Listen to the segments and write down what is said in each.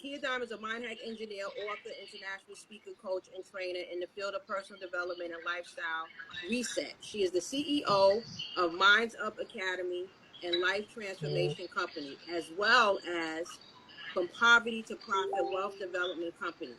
Takia Diamond is a mind hack engineer, author, international speaker, coach, and trainer in the field of personal development and lifestyle reset. She is the CEO of Minds Up Academy and Life Transformation Company, as well as From Poverty to Profit Wealth Development Company.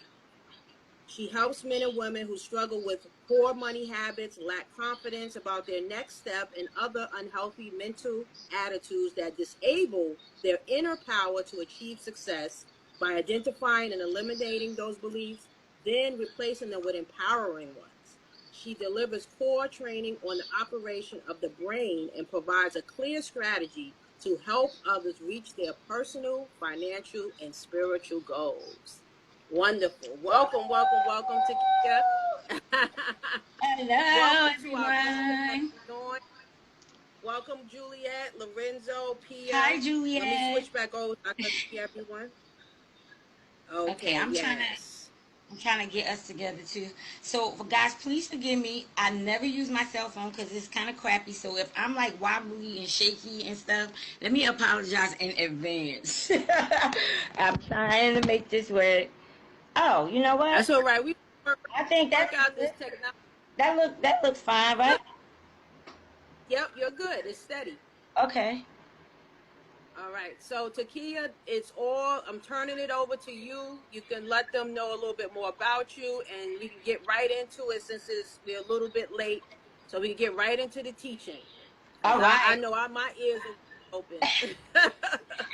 She helps men and women who struggle with poor money habits, lack confidence about their next step, and other unhealthy mental attitudes that disable their inner power to achieve success by identifying and eliminating those beliefs, then replacing them with empowering ones. She delivers core training on the operation of the brain and provides a clear strategy to help others reach their personal, financial, and spiritual goals. Wonderful. Welcome, welcome, welcome, Takia. Hello, Welcome to our Reset everyone. Join. Welcome, Juliet, Lorenzo, Pia. Hi, Let me Juliet. switch back over. I can see everyone. Okay, Okay, yes. I'm trying to get us together too. So, guys, please forgive me. I never use my cell phone because it's kind of crappy. So, if I'm like wobbly and shaky and stuff, let me apologize in advance. I'm trying to make this work. Oh, you know what? That's all right. We I think work that's out good. this technology. That looks fine, right? Yep, you're good. It's steady. Okay. All right. So Takia, I'm turning it over to you. You can let them know a little bit more about you and we can get right into it since we're a little bit late. So we can get right into the teaching. Because All I right. know my ears are open.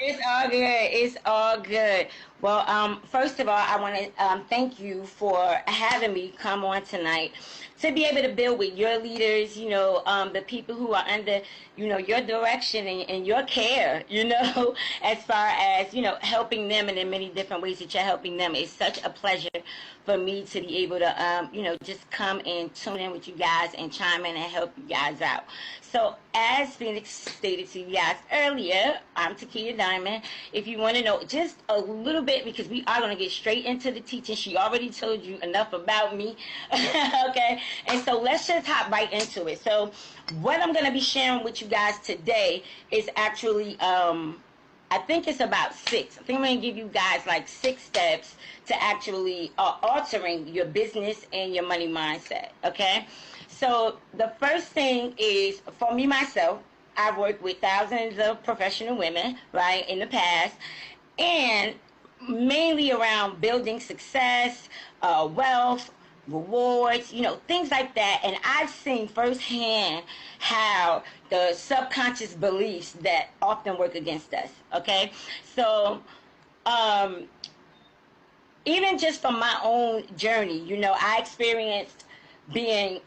It's all good. It's all good. Well, first of all, I want to thank you for having me come on tonight to be able to build with your leaders, the people who are under, your direction and your care, as far as, helping them in the many different ways that you're helping them. It's such a pleasure for me to be able to, just come and tune in with you guys and chime in and help you guys out. So, as Phoenix stated to you guys earlier, I'm Takia Diamond. If you want to know just a little bit, because we are going to get straight into the teaching. She already told you enough about me. Okay? And so, let's just hop right into it. So, what I'm going to be sharing with you guys today is actually I think it's about 6. I think I'm going to give you guys like 6 steps to actually altering your business and your money mindset. Okay? So the first thing is, for me myself, I've worked with thousands of professional women, right, in the past, and mainly around building success, wealth, rewards, things like that. And I've seen firsthand how the subconscious beliefs that often work against us. Okay, so um, even just from my own journey, I experienced being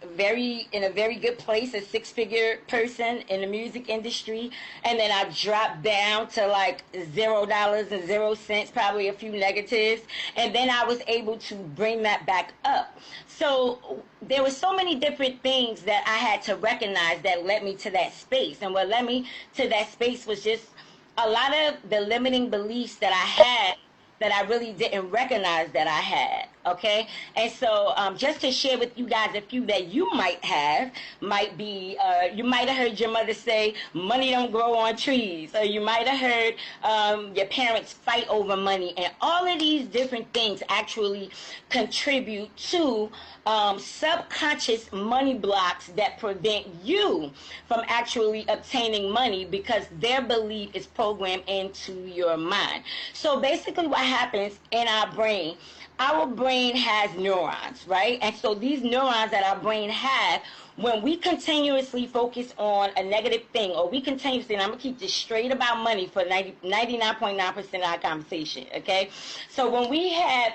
in a very good place, a 6-figure person in the music industry, and then I dropped down to like $0 probably a few negatives, and then I was able to bring that back up. So there were so many different things that I had to recognize that led me to that space, and what led me to that space was just a lot of the limiting beliefs that I had that I really didn't recognize that I had. Okay, and so just to share with you guys a few that you might have, might be you might have heard your mother say money don't grow on trees, or you might have heard your parents fight over money, and all of these different things actually contribute to subconscious money blocks that prevent you from actually obtaining money because their belief is programmed into your mind. So basically what happens in our brain has neurons, right? And so these neurons that our brain have, when we continuously focus on a negative thing, or we continuously, and I'm going to keep this straight about money for 99.9% of our conversation, okay? So when we have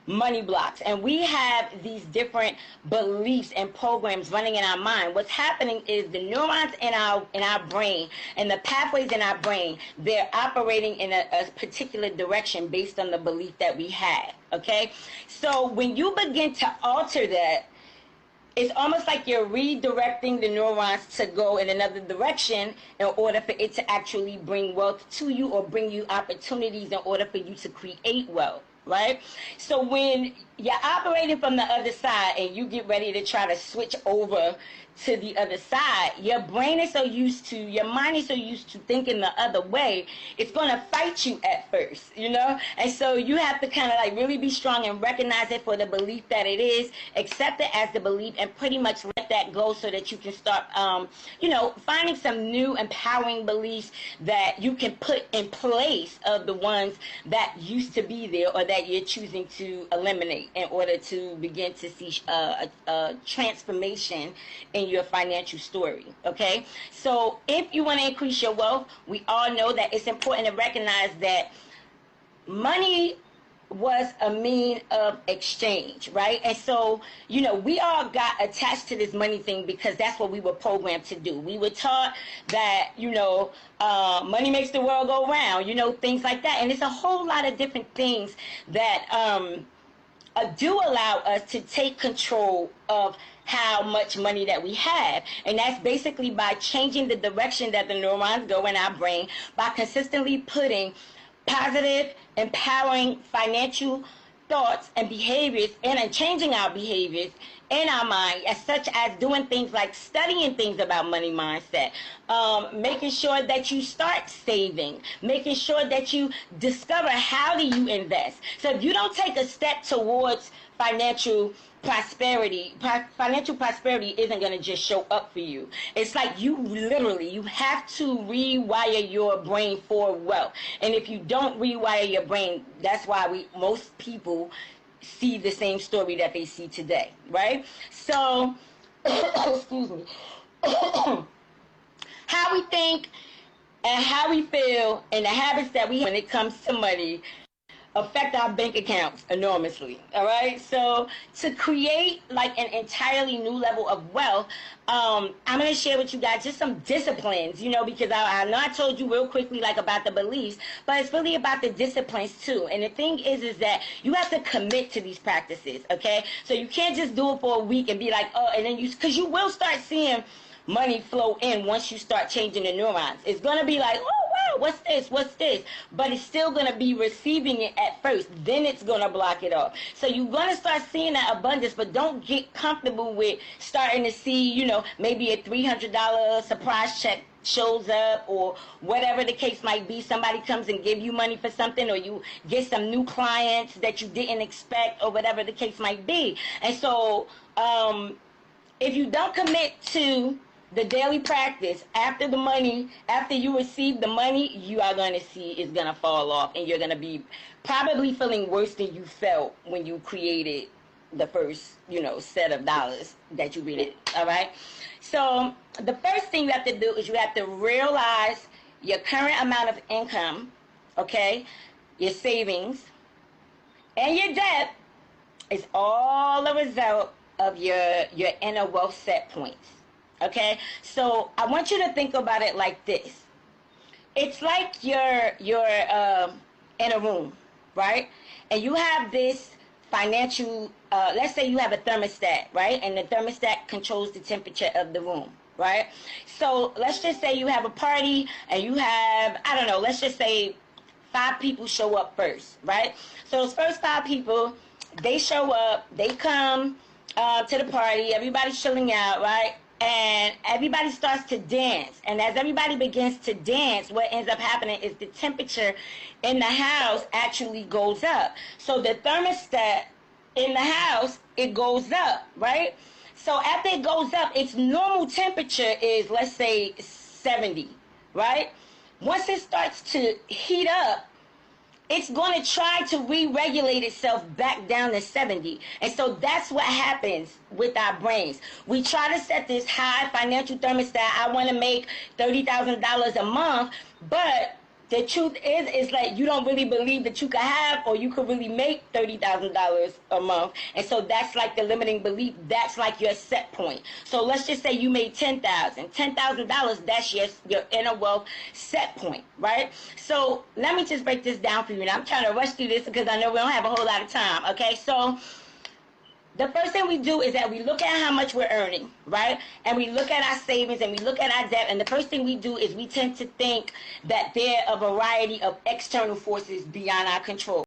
money blocks and we have these different beliefs and programs running in our mind, what's happening is the neurons in our brain and the pathways in our brain, they're operating in a particular direction based on the belief that we have. Okay, so when you begin to alter that, it's almost like you're redirecting the neurons to go in another direction in order for it to actually bring wealth to you, or bring you opportunities in order for you to create wealth, right? So when you're operating from the other side and you get ready to try to switch over to the other side, your brain is so used to, your mind is so used to thinking the other way, it's going to fight you at first, you know? And so you have to kind of like really be strong and recognize it for the belief that it is, accept it as the belief, and pretty much let that go so that you can start, finding some new empowering beliefs that you can put in place of the ones that used to be there or that you're choosing to eliminate in order to begin to see a transformation in your financial story. Okay, so if you want to increase your wealth, we all know that it's important to recognize that money was a mean of exchange, right? And so, we all got attached to this money thing because that's what we were programmed to do. We were taught that, money makes the world go round, things like that. And it's a whole lot of different things that do allow us to take control of how much money that we have. And that's basically by changing the direction that the neurons go in our brain, by consistently putting positive, empowering financial thoughts and behaviors and changing our behaviors in our mind, as such as doing things like studying things about money mindset, making sure that you start saving, making sure that you discover how do you invest. So if you don't take a step towards financial prosperity isn't going to just show up for you. It's like you have to rewire your brain for wealth. And if you don't rewire your brain, that's why most people see the same story that they see today, right? So, excuse me. How we think and how we feel and the habits that we have when it comes to money affect our bank accounts enormously. All right, so to create like an entirely new level of wealth, I'm going to share with you guys just some disciplines, because I know I told you real quickly like about the beliefs, but it's really about the disciplines too. And the thing is that you have to commit to these practices. Okay, so you can't just do it for a week and be like, oh, and then because you will start seeing money flow in once you start changing the neurons. It's going to be like, oh, wow, what's this? But it's still going to be receiving it at first. Then it's going to block it off. So you're going to start seeing that abundance, but don't get comfortable with starting to see, maybe a $300 surprise check shows up or whatever the case might be. Somebody comes and give you money for something, or you get some new clients that you didn't expect, or whatever the case might be. And so if you don't commit to the daily practice, after you receive the money, you are going to see it's going to fall off, and you're going to be probably feeling worse than you felt when you created the first, set of dollars that you read it. All right. So the first thing you have to do is you have to realize your current amount of income, okay, your savings, and your debt is all a result of your inner wealth set points. Okay, so I want you to think about it like this. It's like you're in a room, right? And you have this financial, let's say you have a thermostat, right? And the thermostat controls the temperature of the room, right? So let's just say you have a party and you have, let's just say 5 people show up first, right? So those first 5 people, they show up, they come to the party, everybody's chilling out, right? And everybody starts to dance. And as everybody begins to dance, what ends up happening is the temperature in the house actually goes up. So the thermostat in the house, it goes up, right? So after it goes up, its normal temperature is, let's say, 70, right? Once it starts to heat up, it's going to try to re-regulate itself back down to 70. And so that's what happens with our brains. We try to set this high financial thermostat. I want to make $30,000 a month, but the truth is like you don't really believe that you could have or you could really make $30,000 a month. And so that's like the limiting belief. That's like your set point. So let's just say you made $10,000. That's your inner wealth set point, right? So let me just break this down for you. And I'm trying to rush through this because I know we don't have a whole lot of time. Okay, so the first thing we do is that we look at how much we're earning, right? And we look at our savings and we look at our debt. And the first thing we do is we tend to think that there are a variety of external forces beyond our control.